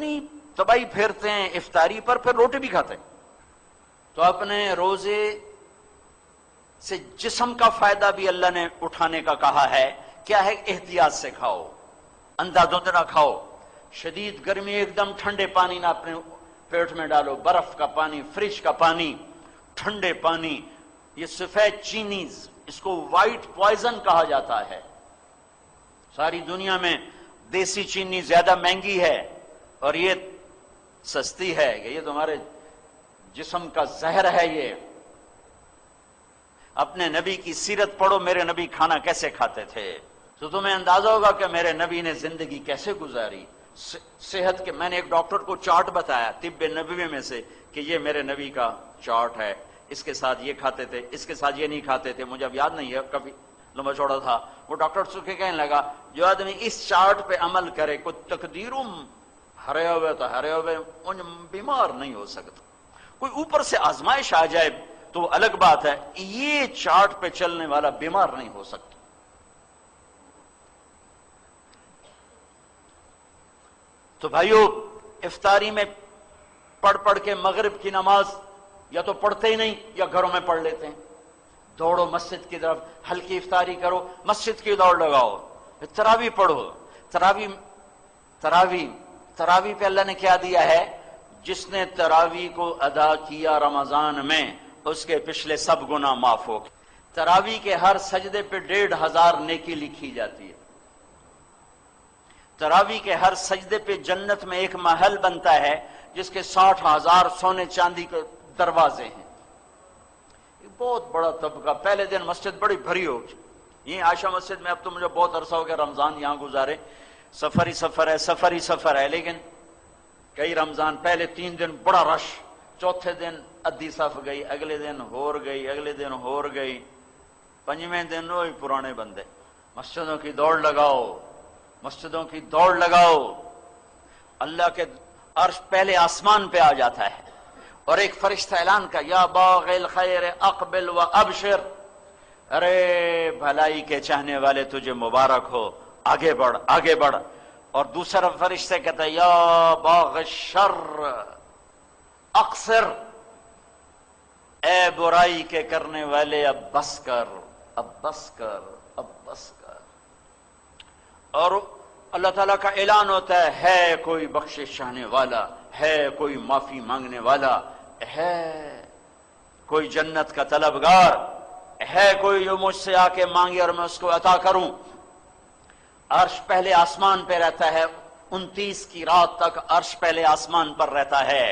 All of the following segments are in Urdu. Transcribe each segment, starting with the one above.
اتنی تباہی پھیرتے ہیں افطاری پر، پھر روٹی بھی کھاتے ہیں۔ تو اپنے روزے سے جسم کا فائدہ بھی اللہ نے اٹھانے کا کہا ہے۔ کیا ہے؟ احتیاط سے کھاؤ، اندھا دھند نہ کھاؤ، شدید گرمی ایک دم ٹھنڈے پانی نہ اپنے پیٹ میں ڈالو، برف کا پانی، فریج کا پانی، ٹھنڈے پانی، یہ سفید چینی، اس کو وائٹ پوائزن کہا جاتا ہے۔ ساری دنیا میں دیسی چینی زیادہ مہنگی ہے اور یہ سستی ہے، کہ یہ تمہارے جسم کا زہر ہے۔ یہ اپنے نبی کی سیرت پڑھو، میرے نبی کھانا کیسے کھاتے تھے، تو تمہیں اندازہ ہوگا کہ میرے نبی نے زندگی کیسے گزاری۔ صحت کے، میں نے ایک ڈاکٹر کو چارٹ بتایا طب نبوی میں سے کہ یہ میرے نبی کا چارٹ ہے، اس کے ساتھ یہ کھاتے تھے، اس کے ساتھ یہ نہیں کھاتے تھے، مجھے اب یاد نہیں ہے، کبھی لمبا چوڑا تھا۔ وہ ڈاکٹر سے کہنے لگا جو آدمی اس چارٹ پہ عمل کرے، کوئی تقدیروں ہرے ہوئے تو ہرے ہوئے بیمار نہیں ہو سکتا، کوئی اوپر سے آزمائش آ جائے تو الگ بات ہے، یہ چارٹ پہ چلنے والا بیمار نہیں ہو سکتا۔ تو بھائیو، افطاری میں پڑھ کے مغرب کی نماز یا تو پڑھتے ہی نہیں یا گھروں میں پڑھ لیتے ہیں۔ دوڑو مسجد کی طرف، ہلکی افطاری کرو، مسجد کی دوڑ لگاؤ، تراویح پڑھو۔ تراویح پہ اللہ نے کیا دیا ہے؟ جس نے تراویح کو ادا کیا رمضان میں، اس کے پچھلے سب گناہ معاف ہو گئے۔ تراویح کے ہر سجدے پہ 1500 نیکی لکھی جاتی ہے۔ تراویح کے ہر سجدے پہ جنت میں ایک محل بنتا ہے جس کے 60,000 سونے چاندی کے دروازے ہیں۔ بہت بڑا طبقہ۔ پہلے دن مسجد بڑی بھری ہوگی، یہ عائشہ مسجد میں اب تو مجھے بہت عرصہ ہو گیا رمضان یہاں گزارے، سفر ہی سفر ہے، لیکن کئی رمضان پہلے 3 دن بڑا رش، چوتھے دن ادھی صف گئی، اگلے دن ہور گئی، اگلے دن ہور گئی، 5ویں دن وہی پرانے بندے۔ مسجدوں کی دوڑ لگاؤ، مسجدوں کی دوڑ لگاؤ۔ اللہ کے عرش پہلے آسمان پہ آ جاتا ہے اور ایک فرشتہ اعلان کا، یا باغ الخیر اقبل و ابشر، ارے بھلائی کے چاہنے والے تجھے مبارک ہو، آگے بڑھ آگے بڑھ۔ اور دوسرا فرشتہ کہتا ہے، یا باغ الشر اقصر، اے برائی کے کرنے والے اب بس کر، اب بس کر، اب بس کر۔ اور اللہ تعالیٰ کا اعلان ہوتا ہے کوئی بخشش چاہنے والا، ہے کوئی معافی مانگنے والا، ہے کوئی جنت کا طلبگار، ہے کوئی جو مجھ سے آ کے مانگے اور میں اس کو عطا کروں۔ عرش پہلے آسمان پہ رہتا ہے، 29 کی رات تک عرش پہلے آسمان پر رہتا ہے۔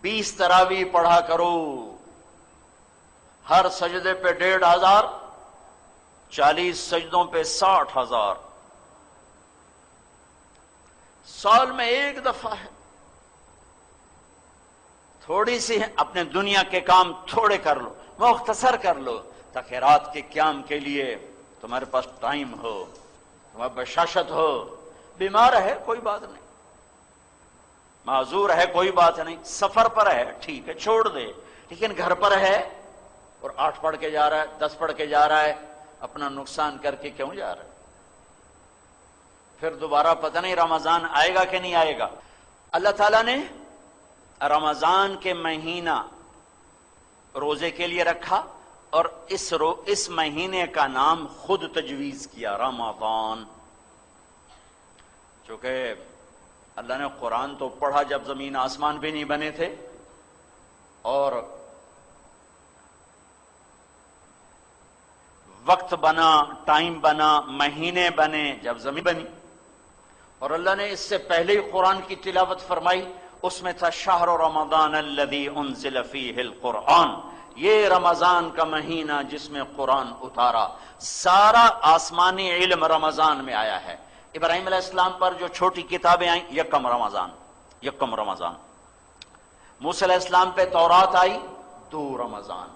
20 تراویح پڑھا کرو، ہر سجدے پہ 1500، 40 سجدوں پہ 60,000، سال میں ایک دفعہ ہے۔ تھوڑی سی اپنے دنیا کے کام تھوڑے کر لو، مختصر کر لو، تاکہ رات کے قیام کے لیے تمہارے پاس ٹائم ہو، تمہارے بشاشت ہو۔ بیمار ہے کوئی بات نہیں، معذور ہے کوئی بات نہیں، سفر پر ہے ٹھیک ہے چھوڑ دے، لیکن گھر پر ہے اور 8 پڑھ کے جا رہا ہے، 10 پڑھ کے جا رہا ہے، اپنا نقصان کر کے کیوں جا رہا ہے؟ پھر دوبارہ پتہ نہیں رمضان آئے گا کہ نہیں آئے گا۔ اللہ تعالیٰ نے رمضان کے مہینہ روزے کے لیے رکھا اور اس مہینے کا نام خود تجویز کیا، رمضان۔ چونکہ اللہ نے قرآن تو پڑھا جب زمین آسمان بھی نہیں بنے تھے، اور وقت بنا، ٹائم بنا، مہینے بنے جب زمین بنی، اور اللہ نے اس سے پہلے ہی قرآن کی تلاوت فرمائی، اس میں تھا شہر رمضان الذی انزل فیہ القرآن، یہ رمضان کا مہینہ جس میں قرآن اتارا۔ سارا آسمانی علم رمضان میں آیا ہے۔ ابراہیم علیہ السلام پر جو چھوٹی کتابیں آئیں، یکم رمضان۔ موسیٰ علیہ السلام پہ تورات آئی، 2 رمضان۔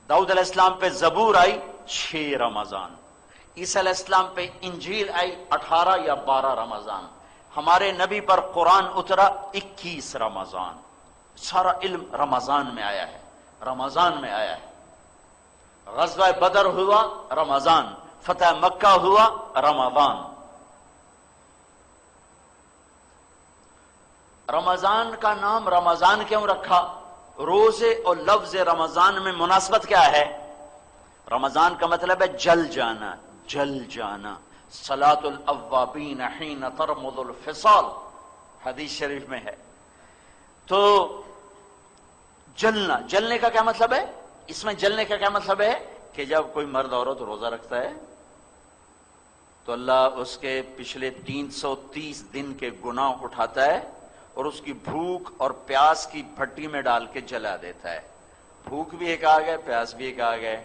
داؤد علیہ السلام پہ زبور آئی، 6 رمضان۔ عیسیٰ علیہ السلام پہ انجیل آئی، 18 یا 12 رمضان۔ ہمارے نبی پر قرآن اترا 21 رمضان۔ سارا علم رمضان میں آیا ہے، رمضان میں آیا ہے۔ غزوہ بدر ہوا رمضان، فتح مکہ ہوا رمضان۔ رمضان کا نام رمضان کیوں رکھا؟ روزے اور لفظ رمضان میں مناسبت کیا ہے؟ رمضان کا مطلب ہے جل جانا، جل جانا. صلاۃ الاوابین حین ترمض الفصال، حدیث شریف میں ہے. تو جلنا، جلنے کا کیا مطلب ہے؟ اس میں جلنے کا کیا مطلب ہے کہ جب کوئی مرد عورت روزہ رکھتا ہے تو اللہ اس کے پچھلے 330 دن کے گناہ اٹھاتا ہے اور اس کی بھوک اور پیاس کی بھٹی میں ڈال کے جلا دیتا ہے. بھوک بھی ایک آ گئے، پیاس بھی ایک آ گئے.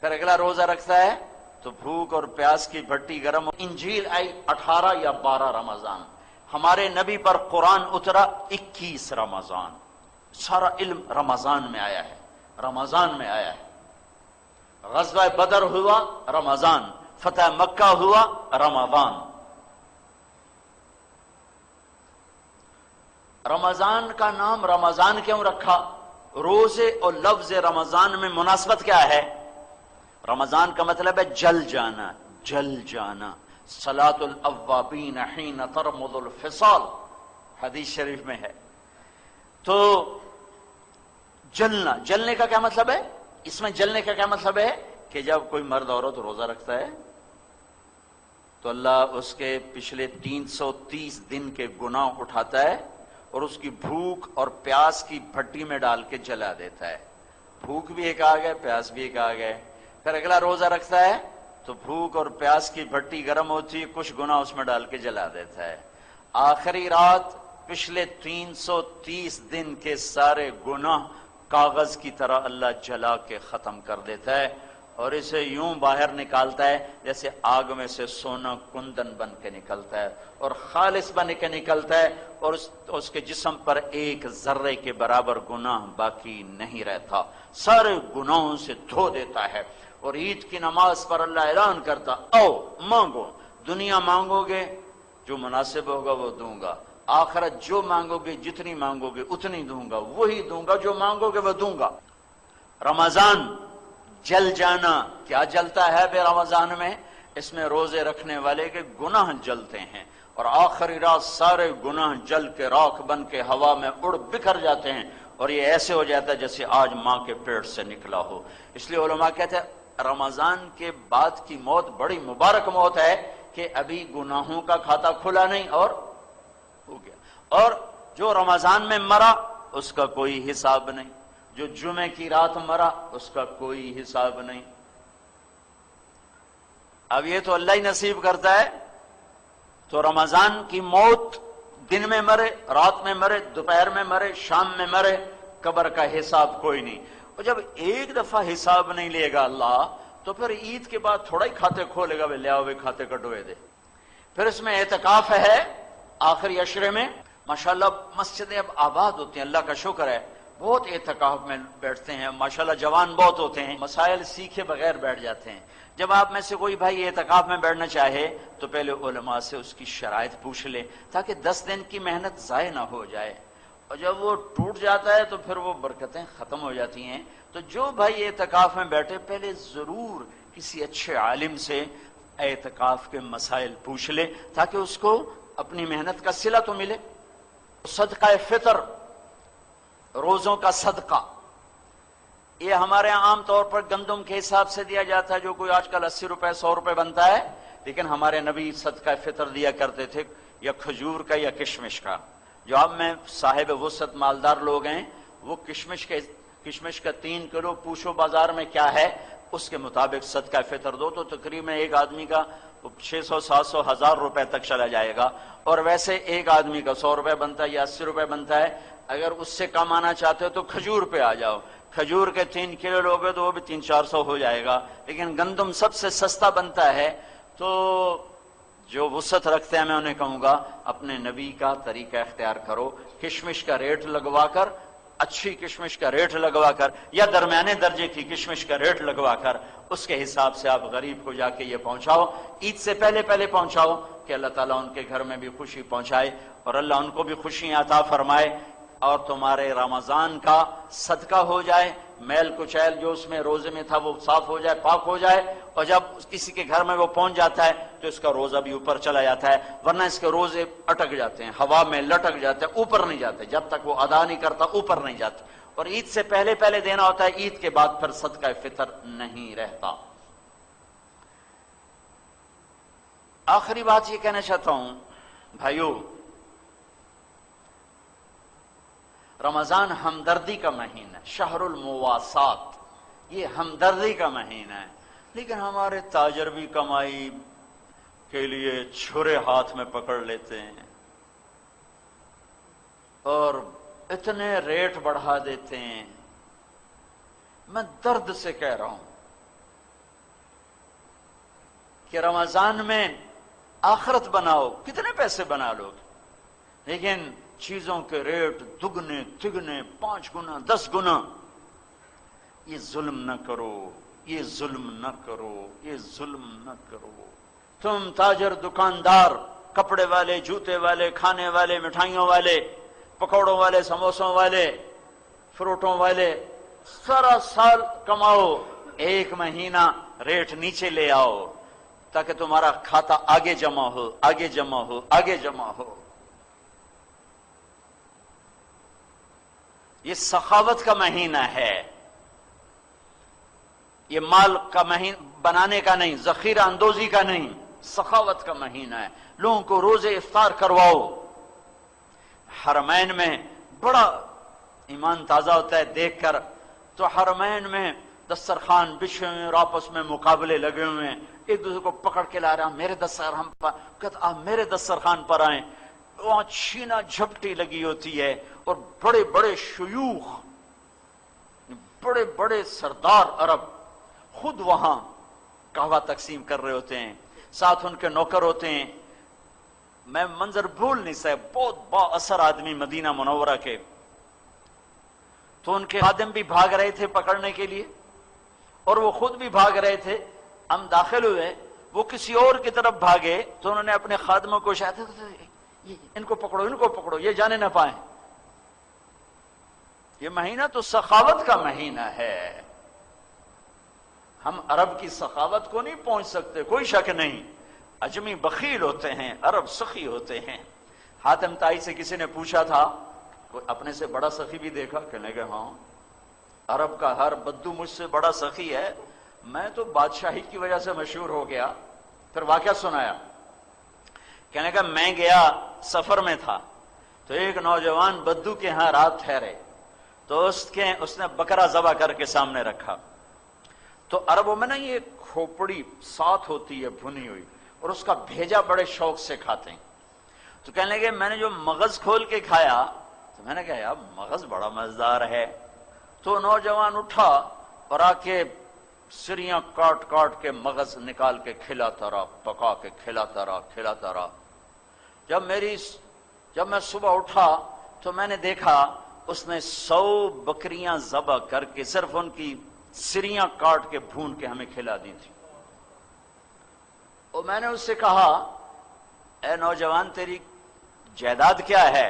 پھر اگلا روزہ رکھتا ہے تو بھوک اور پیاس کی بھٹی گرم. انجیل آئی 18 یا 12 رمضان. ہمارے نبی پر قرآن اترا 21 رمضان. سارا علم رمضان میں آیا ہے، رمضان میں آیا ہے. غزوہ بدر ہوا رمضان، فتح مکہ ہوا رمضان. رمضان کا نام رمضان کیوں رکھا؟ روزے اور لفظ رمضان میں مناسبت کیا ہے؟ رمضان کا مطلب ہے جل جانا، جل جانا. صلاۃ الاوابین حین ترمض الفصال، حدیث شریف میں ہے. تو جلنا، جلنے کا کیا مطلب ہے؟ اس میں جلنے کا کیا مطلب ہے کہ جب کوئی مرد عورت روزہ رکھتا ہے تو اللہ اس کے پچھلے 330 دن کے گناہ اٹھاتا ہے اور اس کی بھوک اور پیاس کی بھٹی میں ڈال کے جلا دیتا ہے. بھوک بھی ایک آ گئے، پیاس بھی ایک آ گئے. پھر اگلا روزہ رکھتا ہے تو بھوک اور پیاس کی بھٹی گرم ہوتی ہے، کچھ گناہ اس میں ڈال کے جلا دیتا ہے. آخری رات پچھلے 330 دن کے سارے گناہ کاغذ کی طرح اللہ جلا کے ختم کر دیتا ہے اور اسے یوں باہر نکالتا ہے جیسے آگ میں سے سونا کندن بن کے نکلتا ہے اور خالص بن کے نکلتا ہے، اور اس کے جسم پر ایک ذرے کے برابر گناہ باقی نہیں رہتا. سارے گناہوں سے دھو دیتا ہے. اور عید کی نماز پر اللہ اعلان کرتا، او مانگو، دنیا مانگو گے جو مناسب ہوگا وہ دوں گا، آخرت جو مانگو گے جتنی مانگو گے اتنی دوں گا، وہی دوں گا جو مانگو گے وہ دوں گا. رمضان جل جانا، کیا جلتا ہے بے رمضان میں؟ اس میں روزے رکھنے والے کے گناہ جلتے ہیں اور آخری رات سارے گناہ جل کے راکھ بن کے ہوا میں اڑ بکھر جاتے ہیں اور یہ ایسے ہو جاتا ہے جیسے آج ماں کے پیٹ سے نکلا ہو. اس لیے علماء کہتے ہیں رمضان کے بعد کی موت بڑی مبارک موت ہے کہ ابھی گناہوں کا کھاتا کھلا نہیں اور ہو گیا. اور جو رمضان میں مرا اس کا کوئی حساب نہیں، جو جمعے کی رات مرا اس کا کوئی حساب نہیں. اب یہ تو اللہ ہی نصیب کرتا ہے. تو رمضان کی موت دن میں مرے، رات میں مرے، دوپہر میں مرے، شام میں مرے، قبر کا حساب کوئی نہیں. اور جب ایک دفعہ حساب نہیں لے گا اللہ تو پھر عید کے بعد تھوڑا ہی کھاتے کھولے گا، لے آؤ کھاتے کٹوے دے. پھر اس میں اعتکاف ہے آخری عشرے میں. ماشاءاللہ مسجدیں اب آباد ہوتی ہیں، اللہ کا شکر ہے. بہت اعتکاف میں بیٹھتے ہیں، ماشاءاللہ جوان بہت ہوتے ہیں، مسائل سیکھے بغیر بیٹھ جاتے ہیں. جب آپ میں سے کوئی بھائی اعتکاف میں بیٹھنا چاہے تو پہلے علماء سے اس کی شرائط پوچھ لے تاکہ 10 دن کی محنت ضائع نہ ہو جائے. اور جب وہ ٹوٹ جاتا ہے تو پھر وہ برکتیں ختم ہو جاتی ہیں. تو جو بھائی اعتکاف میں بیٹھے پہلے ضرور کسی اچھے عالم سے اعتکاف کے مسائل پوچھ لے تاکہ اس کو اپنی محنت کا صلہ تو ملے. صدقہ فطر، روزوں کا صدقہ، یہ ہمارے عام طور پر گندم کے حساب سے دیا جاتا ہے جو کوئی آج کل 80 روپے 100 روپے بنتا ہے، لیکن ہمارے نبی صدقہ فطر دیا کرتے تھے یا کھجور کا یا کشمش کا. جو اب میں صاحب وسعت مالدار لوگ ہیں وہ کشمش کا 3 کلو پوچھو بازار میں کیا ہے اس کے مطابق صدقہ فطر دو تو تقریباً ایک آدمی کا 600 700 1000 روپے تک چلا جائے گا. اور ویسے ایک آدمی کا 100 روپے بنتا ہے یا 80 روپے بنتا ہے. اگر اس سے کم آنا چاہتے ہو تو کھجور پہ آ جاؤ، کھجور کے 3 کلو لوگے تو وہ بھی 300-400 ہو جائے گا. لیکن گندم سب سے سستا بنتا ہے. تو جو وسعت رکھتے ہیں میں انہیں کہوں گا اپنے نبی کا طریقہ اختیار کرو، کشمش کا ریٹ لگوا کر، اچھی کشمش کا ریٹ لگوا کر یا درمیانے درجے کی کشمش کا ریٹ لگوا کر اس کے حساب سے آپ غریب کو جا کے یہ پہنچاؤ. عید سے پہلے پہنچاؤ کہ اللہ تعالیٰ ان کے گھر میں بھی خوشی پہنچائے اور اللہ ان کو بھی خوشیاں عطا فرمائے. اور تمہارے رمضان کا صدقہ ہو جائے، میل کچیل جو اس میں روزے میں تھا وہ صاف ہو جائے، پاک ہو جائے، اور جب کسی کے گھر میں وہ پہنچ جاتا ہے تو اس کا روزہ بھی اوپر چلا جاتا ہے، ورنہ اس کے روزے اٹک جاتے ہیں، ہوا میں لٹک جاتے ہیں، اوپر نہیں جاتے، جب تک وہ ادا نہیں کرتا اوپر نہیں جاتے۔ اور عید سے پہلے پہلے دینا ہوتا ہے، عید کے بعد پھر صدقہ فطر نہیں رہتا۔ آخری بات یہ کہنا چاہتا ہوں بھائیو، رمضان ہمدردی کا مہینہ ہے، شہر المواسات، یہ ہمدردی کا مہینہ ہے، لیکن ہمارے تاجر بھی کمائی کے لیے چھرے ہاتھ میں پکڑ لیتے ہیں اور اتنے ریٹ بڑھا دیتے ہیں۔ میں درد سے کہہ رہا ہوں کہ رمضان میں آخرت بناؤ، کتنے پیسے بنا لو، لیکن چیزوں کے ریٹ دگنے تگنے، 5 گنا 10 گنا۔ یہ ظلم نہ کرو، یہ ظلم نہ کرو، یہ ظلم نہ کرو۔ تم تاجر، دکاندار، کپڑے والے، جوتے والے، کھانے والے، مٹھائیوں والے، پکوڑوں والے، سموسوں والے، فروٹوں والے، سارا سال کماؤ، ایک مہینہ ریٹ نیچے لے آؤ تاکہ تمہارا کھاتا آگے جمع ہو، آگے جمع ہو، آگے جمع ہو۔ یہ سخاوت کا مہینہ ہے، یہ مال کا مہینہ بنانے کا نہیں، ذخیرہ اندوزی کا نہیں، سخاوت کا مہینہ ہے۔ لوگوں کو روزے افطار کرواؤ۔ حرمین میں بڑا ایمان تازہ ہوتا ہے دیکھ کر، تو حرمین میں دسترخوان بچھے ہوئے اور آپس میں مقابلے لگے ہوئے ہیں، ایک دوسرے کو پکڑ کے لا رہا، میرے دسترخوان پر، کہتا آپ میرے دسترخوان پر آئیں۔ وہاں چھینا جھپٹی لگی ہوتی ہے، اور بڑے بڑے شیوخ، بڑے بڑے سردار عرب خود وہاں قہوہ تقسیم کر رہے ہوتے ہیں، ساتھ ان کے نوکر ہوتے ہیں۔ میں منظر بھول نہیں سکتا، بہت با اثر آدمی مدینہ منورہ کے۔ تو ان کے خادم بھی بھاگ رہے تھے پکڑنے کے لیے، اور وہ خود بھی بھاگ رہے تھے۔ ہم داخل ہوئے، وہ کسی اور کی طرف بھاگے، تو انہوں نے اپنے خادموں کو شاید ان کو پکڑو، ان کو پکڑو، یہ جانے نہ پائیں۔ یہ مہینہ تو سخاوت کا مہینہ ہے، ہم عرب کی سخاوت کو نہیں پہنچ سکتے، کوئی شک نہیں۔ اجمی بخیل ہوتے ہیں، عرب سخی ہوتے ہیں۔ حاتم طائی سے کسی نے پوچھا تھا، کوئی اپنے سے بڑا سخی بھی دیکھا؟ کہنے کہ ہاں، عرب کا ہر بدو مجھ سے بڑا سخی ہے، میں تو بادشاہی کی وجہ سے مشہور ہو گیا۔ پھر واقعہ سنایا، کہنے کہ میں گیا، سفر میں تھا، تو ایک نوجوان بدو کے ہاں رات ٹھہرے، تو اس نے بکرا ذبح کر کے سامنے رکھا۔ تو عربوں میں نا یہ کھوپڑی ساتھ ہوتی ہے بھنی ہوئی، اور اس کا بھیجا بڑے شوق سے کھاتے ہیں۔ تو کہنے لگے میں نے جو مغز کھول کے کھایا، تو میں نے کہا یار مغز بڑا مزیدار ہے۔ تو نوجوان اٹھا اور آ کے سریاں کاٹ کاٹ کے مغز نکال کے کھلاتا رہا، پکا کے کھلاتا رہا، کھلاتا رہا۔ جب میں صبح اٹھا تو میں نے دیکھا اس نے 100 بکریاں ذبح کر کے صرف ان کی سریاں کاٹ کے بھون کے ہمیں کھلا دی تھی۔ اور میں نے اس سے کہا اے نوجوان تیری جائیداد کیا ہے؟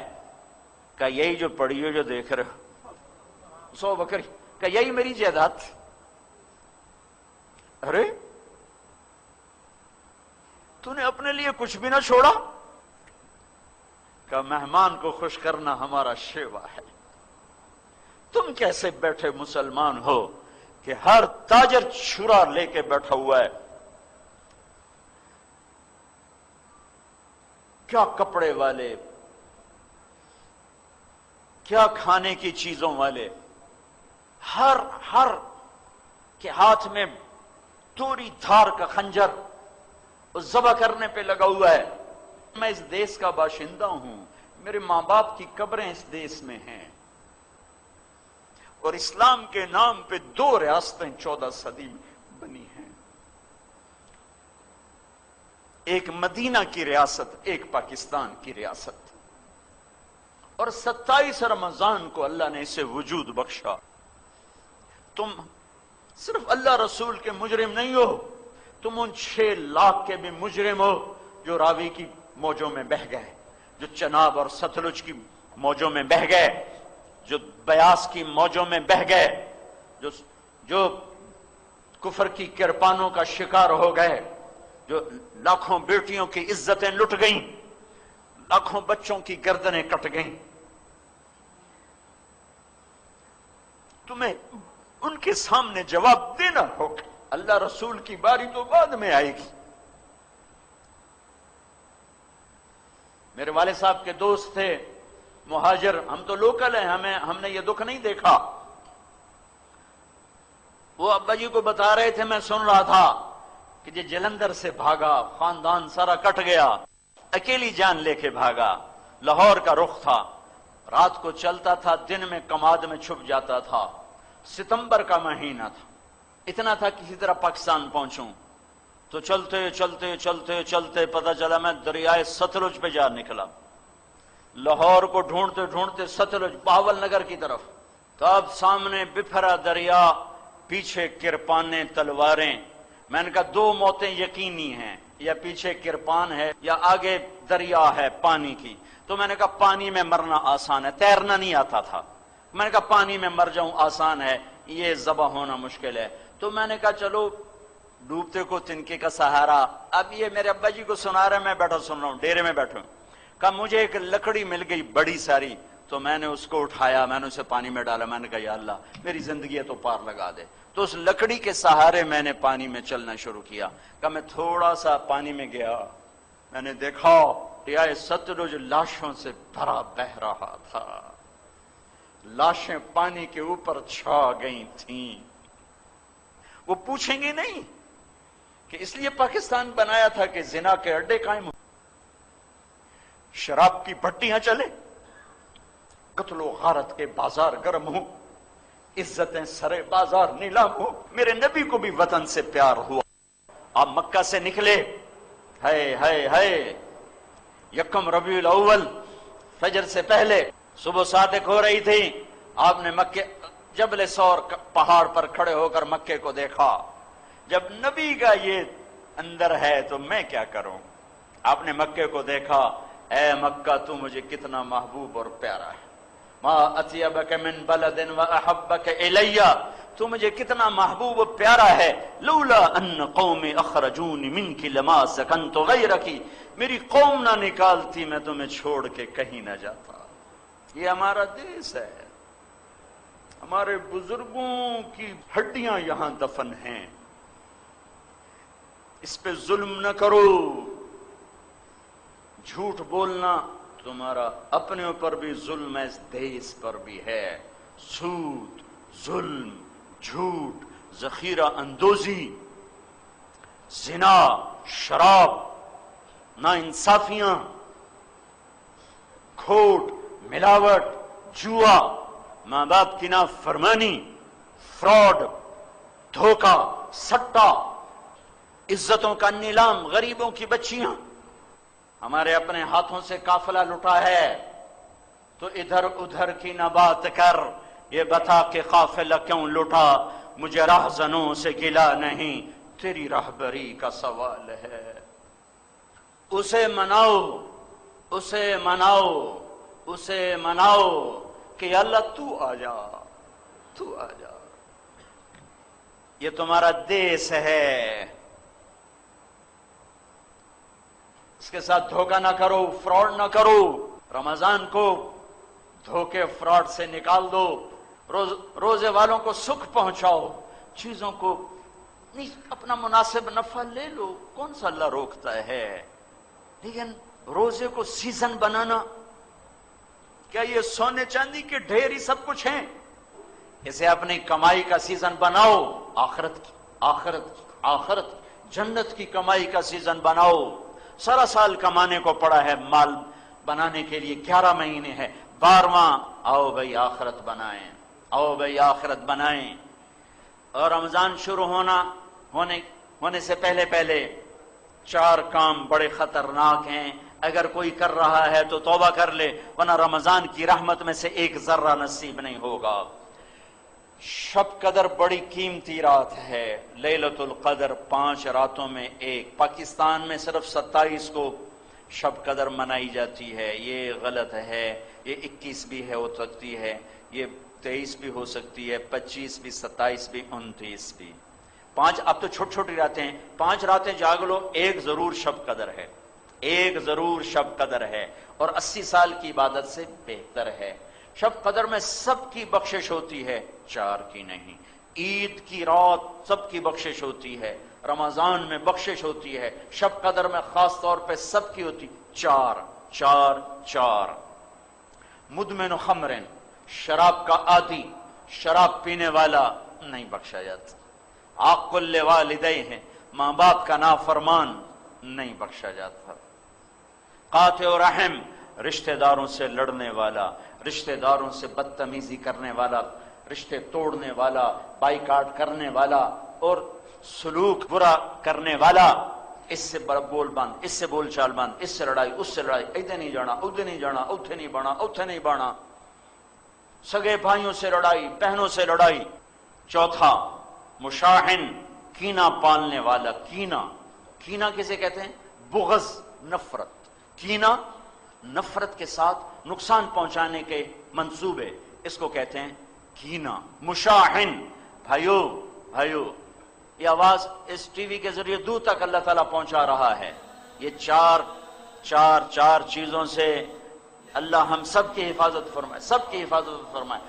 کہ یہی جو پڑی ہو جو دیکھ رہے ہو، 100 بکری، کہ یہی میری جائیداد۔ ارے تو نے اپنے لیے کچھ بھی نہ چھوڑا؟ کہ مہمان کو خوش کرنا ہمارا شیوا ہے۔ تم کیسے بیٹھے مسلمان ہو کہ ہر تاجر چھرا لے کے بیٹھا ہوا ہے؟ کیا کپڑے والے، کیا کھانے کی چیزوں والے، ہر کے ہاتھ میں توری دھار کا خنجر اس ذبح کرنے پہ لگا ہوا ہے۔ میں اس دیس کا باشندہ ہوں، میرے ماں باپ کی قبریں اس دیس میں ہیں، اور اسلام کے نام پہ 2 ریاستیں 14 صدی میں بنی ہیں، ایک مدینہ کی ریاست، ایک پاکستان کی ریاست، اور 27 رمضان کو اللہ نے اسے وجود بخشا۔ تم صرف اللہ رسول کے مجرم نہیں ہو، تم ان 6 لاکھ کے بھی مجرم ہو جو راوی کی موجوں میں بہہ گئے، جو چناب اور ستلج کی موجوں میں بہہ گئے، جو بیاس کی موجوں میں بہ گئے، جو کفر کی کرپانوں کا شکار ہو گئے، جو لاکھوں بیٹیوں کی عزتیں لٹ گئیں، لاکھوں بچوں کی گردنیں کٹ گئیں، تمہیں ان کے سامنے جواب دینا ہوگا۔ اللہ رسول کی باری تو بعد میں آئے گی۔ میرے والد صاحب کے دوست تھے مہاجر، ہم تو لوکل ہیں، ہم نے یہ دکھ نہیں دیکھا۔ وہ ابا جی کو بتا رہے تھے، میں سن رہا تھا کہ یہ جلندھر سے بھاگا، خاندان سارا کٹ گیا، اکیلی جان لے کے بھاگا، لاہور کا رخ تھا، رات کو چلتا تھا، دن میں کماد میں چھپ جاتا تھا، ستمبر کا مہینہ تھا، اتنا تھا کسی طرح پاکستان پہنچوں، تو چلتے چلتے چلتے چلتے پتہ چلا میں دریائے ستلج پہ جا نکلا، لاہور کو ڈھونڈتے ڈھونڈتے ستلج بہاول نگر کی طرف، تب سامنے بپھرا دریا، پیچھے کرپانیں تلواریں، میں نے کہا دو موتیں یقینی ہیں، یا پیچھے کرپان ہے یا آگے دریا ہے پانی کی، تو میں نے کہا پانی میں مرنا آسان ہے، تیرنا نہیں آتا تھا، میں نے کہا پانی میں مر جاؤں آسان ہے، یہ ذبح ہونا مشکل ہے، تو میں نے کہا چلو ڈوبتے کو تنکے کا سہارا۔ اب یہ میرے ابا جی کو سنا رہے، میں بیٹھا سن رہا ہوں، ڈیرے میں بیٹھا ہوں، کہا مجھے ایک لکڑی مل گئی بڑی ساری، تو میں نے اس کو اٹھایا، میں نے اسے پانی میں ڈالا، میں نے کہا یا اللہ میری زندگی ہے تو پار لگا دے، تو اس لکڑی کے سہارے میں نے پانی میں چلنا شروع کیا۔ کہ میں تھوڑا سا پانی میں گیا، میں نے دیکھا دریائے ستلج لاشوں سے بھرا بہ رہا تھا، لاشیں پانی کے اوپر چھا گئی تھیں۔ وہ پوچھیں گے نہیں کہ اس لیے پاکستان بنایا تھا کہ زنا کے اڈے قائم ہو، شراب کی بھٹیاں چلے، قتل و غارت کے بازار گرم ہوں، عزتیں سرے بازار نیلام ہو۔ میرے نبی کو بھی وطن سے پیار ہوا، آپ مکہ سے نکلے، ہے یکم ربیع الاول فجر سے پہلے صبح صادق ہو رہی تھی، آپ نے مکے جبل سور پہاڑ پر کھڑے ہو کر مکے کو دیکھا۔ جب نبی کا یہ اندر ہے تو میں کیا کروں؟ آپ نے مکے کو دیکھا، اے مکہ تو مجھے کتنا محبوب اور پیارا ہے، ما اطیبک من بلد واحبک الی، تو مجھے کتنا محبوب و پیارا ہے، لولا ان قومی اخرجونی منک لما سکنت غیرک، میری قوم نہ نکالتی میں تمہیں چھوڑ کے کہیں نہ جاتا۔ یہ ہمارا دیس ہے، ہمارے بزرگوں کی ہڈیاں یہاں دفن ہیں، اس پہ ظلم نہ کرو۔ جھوٹ بولنا تمہارا اپنے اوپر بھی ظلم ہے، اس دیس پر بھی ہے، سود، ظلم، جھوٹ، ذخیرہ اندوزی، زنا، شراب، ناانصافیاں، کھوٹ، ملاوٹ، جوا، ماں باپ کی نافرمانی، فراڈ، دھوکہ، سٹا، عزتوں کا نیلام، غریبوں کی بچیاں۔ ہمارے اپنے ہاتھوں سے قافلہ لٹا ہے تو ادھر ادھر کی نہ بات کر، یہ بتا کہ قافلہ کیوں لٹا، مجھے راہزنوں سے گلا نہیں، تیری راہبری کا سوال ہے۔ اسے مناؤ، اسے مناؤ، اسے مناؤ کہ اللہ تو آ جا، تو آ جا۔ یہ تمہارا دیس ہے، اس کے ساتھ دھوکہ نہ کرو، فراڈ نہ کرو۔ رمضان کو دھوکے فراڈ سے نکال دو، روزے والوں کو سکھ پہنچاؤ، چیزوں کو اپنا مناسب نفع لے لو، کون سا اللہ روکتا ہے، لیکن روزے کو سیزن بنانا، کیا یہ سونے چاندی کے ڈھیر ہی سب کچھ ہیں؟ اسے اپنی کمائی کا سیزن بناؤ، آخرت جنت کی کمائی کا سیزن بناؤ۔ سارا سال کمانے کو پڑا ہے، مال بنانے کے لیے 11 مہینے ہے، 12واں آؤ بھائی آخرت بنائیں، آؤ بھائی آخرت بنائیں۔ اور رمضان شروع ہونے سے پہلے 4 کام بڑے خطرناک ہیں، اگر کوئی کر رہا ہے تو توبہ کر لے، ورنہ رمضان کی رحمت میں سے ایک ذرہ نصیب نہیں ہوگا۔ شب قدر بڑی قیمتی رات ہے، لیلۃ القدر 5 راتوں میں ایک۔ پاکستان میں صرف 27 کو شب قدر منائی جاتی ہے، یہ غلط ہے، یہ 21 بھی ہے ہو سکتی ہے، یہ 23 بھی ہو سکتی ہے، 25 بھی، 27 بھی، 29 بھی۔ 5 اب تو چھوٹی چھوٹی راتیں ہیں، 5 راتیں جاگ لو، ایک ضرور شب قدر ہے، ایک ضرور شب قدر ہے، اور 80 سال کی عبادت سے بہتر ہے۔ شب قدر میں سب کی بخشش ہوتی ہے، 4 کی نہیں۔ عید کی رات سب کی بخشش ہوتی ہے، رمضان میں بخشش ہوتی ہے، شب قدر میں خاص طور پہ سب کی ہوتی، 4 4 4۔ مدمن خمر، شراب کا عادی، شراب پینے والا نہیں بخشا جاتا۔ عاق لوالدیہ، ماں باپ کا نافرمان نہیں بخشا جاتا۔ قاطع رحم، رشتہ داروں سے لڑنے والا، رشتہ داروں سے بدتمیزی کرنے والا، رشتے توڑنے والا، بائیکاٹ کرنے والا اور سلوک برا کرنے والا، اس سے بول بند، اس سے بول چال بند، اس سے لڑائی، اس سے لڑائی، ادھر نہیں جانا، ادھر نہیں جانا، اتھے نہیں بانا، اتھے نہیں بانا، سگے بھائیوں سے لڑائی، بہنوں سے لڑائی۔ چوتھا، مشاحن، کینہ پالنے والا۔ کینہ کسے کہتے ہیں؟ بغض، نفرت۔ کینہ نفرت کے ساتھ نقصان پہنچانے کے منصوبے، اس کو کہتے ہیں کینہ۔ مشاحن، بھائیو یہ آواز اس ٹی وی کے ذریعے دور تک اللہ تعالیٰ پہنچا رہا ہے۔ یہ چار چیزوں سے اللہ ہم سب کی حفاظت فرمائے، سب کی حفاظت فرمائے۔